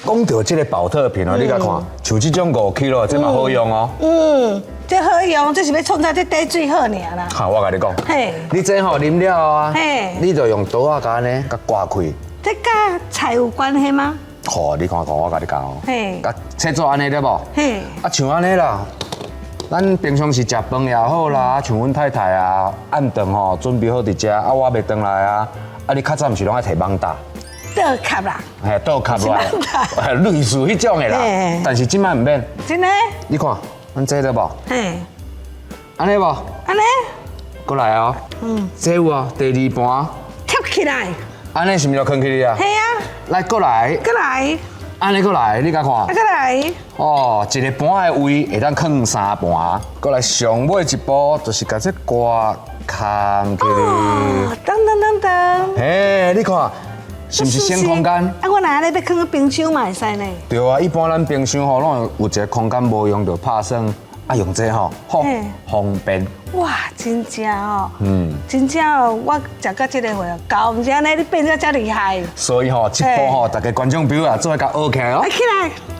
讲到这个保特瓶哦，你甲看，像这种5kg，这嘛好用哦。这好用，这是要创啥？这底最好尔啦。哈，我甲你讲，嘿，你这吼啉了啊，嘿你就用刀啊，甲呢，甲刮开。这跟菜有关系吗？好，你看看，我甲你讲哦，嘿，甲切做安尼对无？嘿，啊，像安尼啦，咱平常时食饭也好啦，像阮太太啊，暗顿吼准备好伫遮，啊我袂转来啊，啊你较早毋是拢爱摕网打，倒卡啦，嘿倒卡落来是网打，类似迄种的啦嘿，但是即摆毋免，真的？你看，咱这对无？嘿，安尼无？安尼，过来哦，这有哦，第二盘，贴起来，安尼是毋是就囥起你啊？嘿啊，来过来，过来，安尼过来，你甲看。过来，哦，一个盘的位会当放3盘，过来上尾一步就是甲这刮扛起哩。哦，等等等等，嘿，你看是毋是省空间？啊，我哪咧要放冰箱嘛会使呢？对啊，一般咱冰箱吼，拢有一个空间无用就拍算，啊用这吼，好嘿方便。哇，真正哦，真正哦，我食到这个会高，唔知安尼你变得这厉害。所以吼，这步吼，大家观众朋友啊，做一甲学起来哦来。起来。